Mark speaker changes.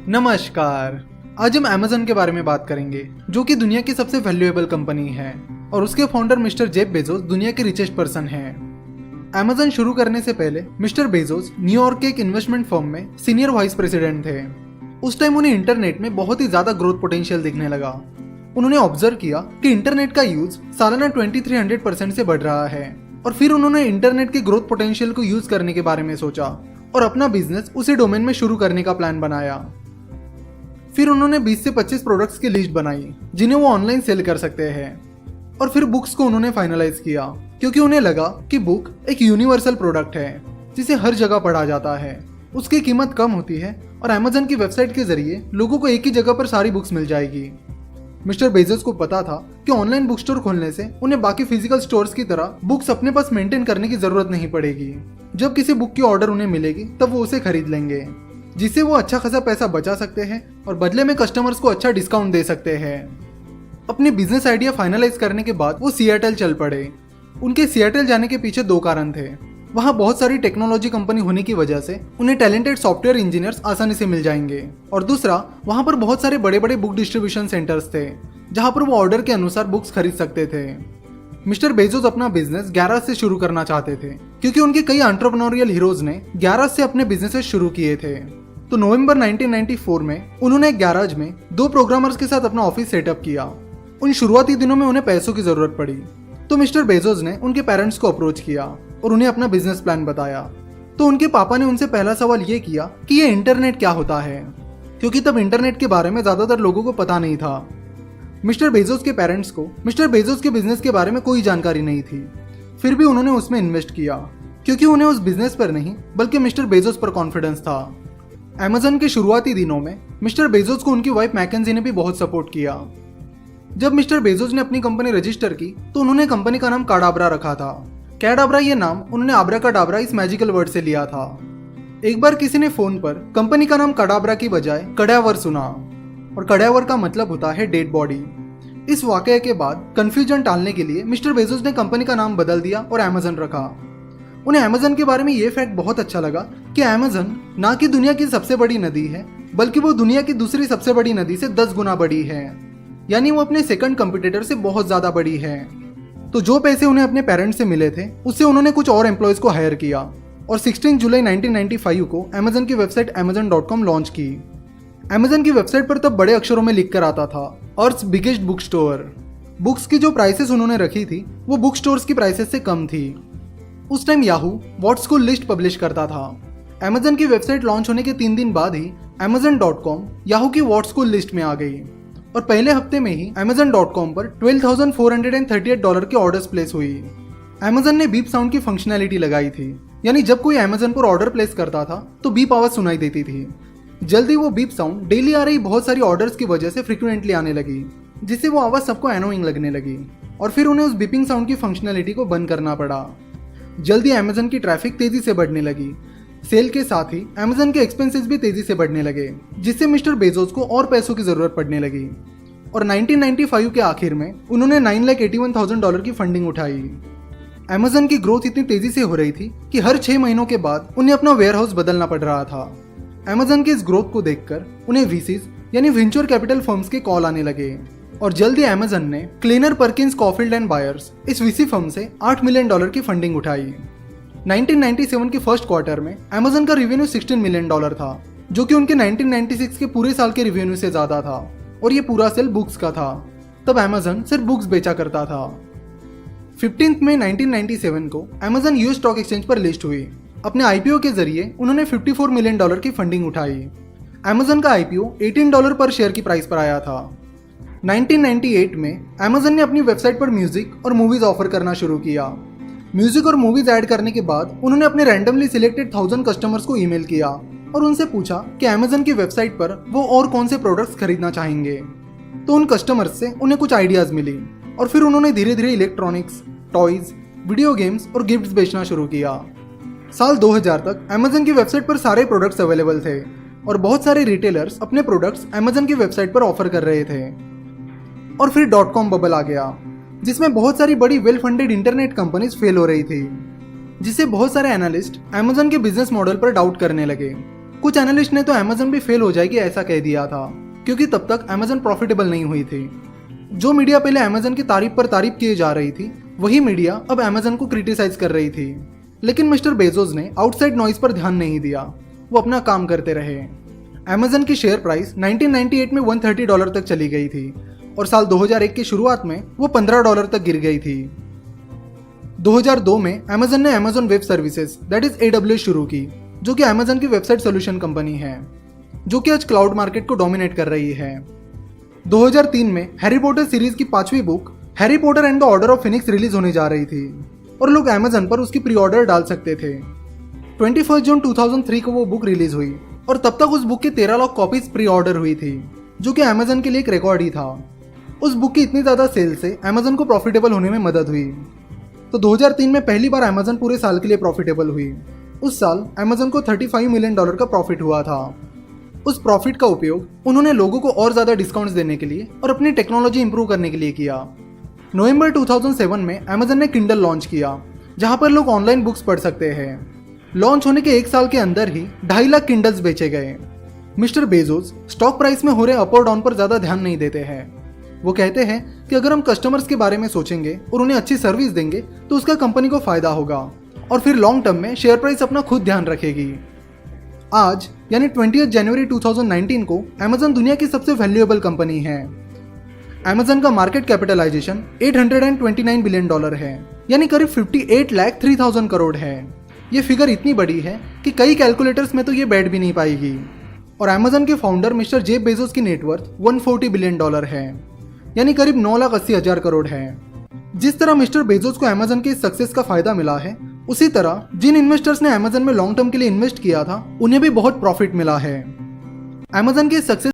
Speaker 1: नमस्कार। आज हम Amazon के बारे में बात करेंगे, जो कि दुनिया की सबसे वैल्यूएबल कंपनी है और उसके फाउंडर मिस्टर जेफ बेजोस दुनिया के रिचेस्ट पर्सन हैं। Amazon शुरू करने से पहले मिस्टर बेजोस न्यूयॉर्क के एक इन्वेस्टमेंट फर्म में सीनियर वाइस प्रेसिडेंट थे। उस टाइम उन्हें इंटरनेट में बहुत ही ज्यादा ग्रोथ पोटेंशियल दिखने लगा। उन्होंने ऑब्जर्व किया कि इंटरनेट का यूज सालाना 2300% से बढ़ रहा है और फिर उन्होंने इंटरनेट के ग्रोथ पोटेंशियल को यूज करने के बारे में सोचा और अपना बिजनेस उसी डोमेन में शुरू करने का प्लान बनाया। फिर उन्होंने 20 से 25 प्रोडक्ट्स की लिस्ट बनाई जिन्हें वो ऑनलाइन सेल कर सकते हैं और फिर बुक्स को उन्होंने फाइनलाइज किया क्योंकि उन्हें लगा कि बुक एक यूनिवर्सल प्रोडक्ट है जिसे हर जगह पढ़ा जाता है, उसकी कीमत कम होती है और Amazon की वेबसाइट के जरिए लोगों को एक ही जगह पर सारी बुक्स मिल जाएगी। मिस्टर बेजोस को पता था कि ऑनलाइन बुक स्टोर खोलने से उन्हें बाकी फिजिकल स्टोर्स की तरह बुक्स अपने पास मेंटेन करने की जरूरत नहीं पड़ेगी। जब किसी बुक की ऑर्डर उन्हें मिलेगी तब वो उसे खरीद लेंगे, जिससे वो अच्छा खासा पैसा बचा सकते हैं और बदले में कस्टमर्स को अच्छा डिस्काउंट दे सकते हैं। अपनी बिजनेस आइडिया फाइनलाइज करने के बाद वो सिएटल चल पड़े। उनके सिएटल जाने के पीछे दो कारण थे। वहाँ बहुत सारी टेक्नोलॉजी कंपनी होने की वजह से उन्हें टैलेंटेड सॉफ्टवेयर इंजीनियर्स आसानी से मिल जाएंगे और दूसरा, वहाँ पर बहुत सारे बड़े बड़े बुक डिस्ट्रीब्यूशन सेंटर्स थे जहाँ पर वो ऑर्डर के अनुसार बुक्स खरीद सकते थे। मिस्टर बेजोस अपना बिजनेस गैराज से शुरू करना चाहते थे क्योंकि उनके कई एंटरप्रेन्योरियल हीरोज ने गैराज से अपने बिजनेसेस शुरू किए थे। तो नवंबर 1994 में उन्होंने एक गैराज में 2 प्रोग्रामर्स के साथ अपना ऑफिस सेटअप किया। उन शुरुआती दिनों में उन्हें पैसों की जरूरत पड़ी तो मिस्टर बेजोस ने उनके पेरेंट्स को अप्रोच किया और उन्हें अपना बिजनेस प्लान बताया। तो उनके पापा ने उनसे पहला सवाल ये किया कि ये इंटरनेट क्या होता है, क्योंकि तब इंटरनेट के बारे में ज्यादातर लोगों को पता नहीं था। मिस्टर बेजोस के पेरेंट्स को मिस्टर बेजोस के बिजनेस के बारे में कोई जानकारी नहीं थी, फिर भी उन्होंने उसमें इन्वेस्ट किया क्योंकि उन्हें उस बिजनेस पर नहीं बल्कि मिस्टर बेजोस पर कॉन्फिडेंस था। Amazon के शुरुआती दिनों में मिस्टर बेजोस को उनकी वाइफ मैकेंजी ने भी बहुत सपोर्ट किया। जब मिस्टर बेजोस ने अपनी कंपनी रजिस्टर की तो उन्होंने कंपनी का नाम काडाब्रा रखा था। कैडाब्रा ये नाम उन्होंने आब्राकाडाब्रा इस मैजिकल वर्ड से लिया था। एक बार किसी ने फोन पर कंपनी का नाम काडाब्रा की बजाय कड्यावर सुना और कड्यावर का मतलब होता है डेड बॉडी। इस वाकये के बाद कंफ्यूजन टालने के लिए मिस्टर बेजोस ने कंपनी का नाम बदल दिया और Amazon रखा। उन्हें Amazon के बारे में ये फैक्ट बहुत अच्छा लगा कि Amazon ना कि दुनिया की सबसे बड़ी नदी है बल्कि वो दुनिया की दूसरी सबसे बड़ी नदी से 10 गुना बड़ी है, यानी वो अपने सेकंड कंपटीटर से बहुत ज्यादा बड़ी है। तो जो पैसे उन्हें अपने पेरेंट्स से मिले थे उससे उन्होंने कुछ और एम्प्लॉयज को हायर किया और 16 जुलाई 1995 को Amazon की वेबसाइट amazon.com लॉन्च की। Amazon की वेबसाइट पर तब बड़े अक्षरों में लिख कर आता था Earth's biggest book store. Books की जो प्राइसेस उन्होंने रखी थी वो बुक स्टोर्स की प्राइसेस से कम थी। उस time Yahoo what school list publish करता था। Amazon की वेबसाइट लॉन्च होने के 3 दिन बाद ही amazon.com याहू की व्हाट स्कूल लिस्ट में आ गई और पहले हफ्ते में ही amazon.com पर $12,438 के ऑर्डर्स प्लेस हुई। Amazon ने बीप साउंड की फंक्शनैलिटी लगाई थी, यानी जब कोई Amazon पर ऑर्डर प्लेस करता था तो बीप आवाज सुनाई देती थी। जल्दी वो बीप साउंड डेली आ रही बहुत सारी ऑर्डर्स की वजह से फ्रिक्वेंटली आने लगी, जिससे वो आवाज सबको एनोइंग लगने लगी और फिर उन्हें उस बीपिंग साउंड की फंक्शनैलिटी को बंद करना पड़ा। जल्दी Amazon की ट्रैफिक तेजी से बढ़ने लगी। सेल के साथ ही Amazon के एक्सपेंसेस भी तेजी से बढ़ने लगे, जिससे मिस्टर बेजोस को और पैसों की जरूरत पड़ने लगी और 1995 के आखिर में उन्होंने $981,000 की फंडिंग उठाई। Amazon की ग्रोथ इतनी तेजी से हो रही थी कि हर 6 महीनों के बाद उन्हें अपना वेयरहाउस बदलना पड़ रहा था। Amazon की इस ग्रोथ को देखकर उन्हें VCs यानी वेंचर कैपिटल फर्म्स के कॉल आने लगे और जल्दी Amazon ने क्लेनर पर्किंस कॉफील्ड एंड बायर्स इस VC फर्म से $8 मिलियन की फंडिंग उठाई। 1997 के फर्स्ट क्वार्टर में Amazon का रेवेन्यू $16 मिलियन था, जो कि उनके 1996 के पूरे साल के रेवेन्यू से ज्यादा था और ये पूरा सेल बुक्स का था। तब Amazon सिर्फ बुक्स बेचा करता था। 15 मई 1997 को Amazon यूएस स्टॉक एक्सचेंज पर लिस्ट हुई। अपने IPO के जरिए उन्होंने $54 मिलियन की फंडिंग उठाई। Amazon का IPO $18 पर शेयर की प्राइस पर आया था। 1998 में Amazon ने अपनी वेबसाइट पर म्यूजिक और मूवीज ऑफर करना शुरू किया। म्यूजिक और मूवीज ऐड करने के बाद उन्होंने अपने रैंडमली सिलेक्टेड 1000 कस्टमर्स को ईमेल किया और उनसे पूछा कि Amazon की वेबसाइट पर वो और कौन से प्रोडक्ट्स खरीदना चाहेंगे। तो उन कस्टमर्स से उन्हें कुछ आइडियाज मिली और फिर उन्होंने धीरे धीरे इलेक्ट्रॉनिक्स, टॉयज, वीडियो गेम्स और गिफ्ट्स बेचना शुरू किया। साल 2000 तक Amazon की वेबसाइट पर सारे प्रोडक्ट्स अवेलेबल थे और बहुत सारे रिटेलर्स अपने प्रोडक्ट्स Amazon की वेबसाइट पर ऑफर कर रहे थे। और फिर .com बबल आ गया, जिसमें बहुत सारी बड़ी well funded internet companies fail हो रही थी, जिससे बहुत सारे एनालिस्ट Amazon के बिजनेस मॉडल पर डाउट करने लगे। कुछ एनालिस्ट ने तो अमेजन भी फेल हो जाएगी ऐसा कह दिया था, क्योंकि तब तक अमेजन प्रॉफिटेबल नहीं हुई थी। जो मीडिया पहले अमेजन की तारीफ पर तारीफ किए जा रही थी, वही मीडिया अब अमेजन को क्रिटिसाइज कर रही थी। लेकिन मिस्टर बेजोस ने आउटसाइड नॉइज पर ध्यान नहीं दिया, वो अपना काम करते रहे। अमेजन की शेयर प्राइस 1998 में $130 तक चली गई थी और साल 2001 की शुरुआत में वो $15 तक गिर गई थी। 2002 में अमेजन ने Amazon web services that is AWS शुरू की, जो कि अमेजन की वेबसाइट सोल्यूशन कंपनी है, जो कि आज क्लाउड मार्केट को डोमिनेट कर रही है। 2003 में हैरी पॉटर सीरीज की 5वीं book Harry Potter and the Order of Phoenix release होने जा रही थी और लोग अमेजन पर उसकी प्री ऑर्डर डाल सकते थे। 21 जून 2003 को वो बुक रिलीज हुई और तब तक उस बुक की 13 लाख कॉपीज प्री ऑर्डर हुई थी, जो कि अमेजन के लिए एक रिकॉर्ड ही था। उस बुक की इतनी ज़्यादा सेल से अमेजन को प्रॉफिटेबल होने में मदद हुई। तो 2003 में पहली बार अमेजन पूरे साल के लिए प्रॉफिटेबल हुई। उस साल अमेजन को $35 मिलियन का प्रॉफिट हुआ था। उस प्रॉफिट का उपयोग उन्होंने लोगों को और ज़्यादा डिस्काउंट्स देने के लिए और अपनी टेक्नोलॉजी इंप्रूव करने के लिए किया। नवंबर 2007 में अमेजन ने किंडल लॉन्च किया, जहां पर लोग ऑनलाइन बुक्स पढ़ सकते हैं। लॉन्च होने के 1 साल के अंदर ही 2.5 लाख किंडल्स बेचे गए। मिस्टर बेजोस स्टॉक प्राइस में हो रहे अप और डाउन पर ज़्यादा ध्यान नहीं देते हैं। वो कहते हैं कि अगर हम कस्टमर्स के बारे में सोचेंगे और उन्हें अच्छी सर्विस देंगे तो उसका कंपनी को फायदा होगा और फिर लॉन्ग टर्म में शेयर प्राइस अपना खुद ध्यान रखेगी। आज यानी 20 जनवरी 2019 को अमेजन दुनिया की सबसे वैल्यूएबल कंपनी है। अमेजन का मार्केट कैपिटलाइजेशन $829 बिलियन है, यानी करीब 58,03,000 करोड़ है। ये फिगर इतनी बड़ी है कि कई कैलकुलेटर्स में तो ये बैठ भी नहीं पाएगी। और अमेजन के फाउंडर मिस्टर जेफ बेजोस की नेटवर्थ $140 बिलियन है, यानी करीब 9,80,000 करोड़ है। जिस तरह मिस्टर बेजोस को अमेजन के इस सक्सेस का फायदा मिला है, उसी तरह जिन इन्वेस्टर्स ने अमेजन में लॉन्ग टर्म के लिए इन्वेस्ट किया था, उन्हें भी बहुत प्रॉफिट मिला है। अमेजन के सक्सेस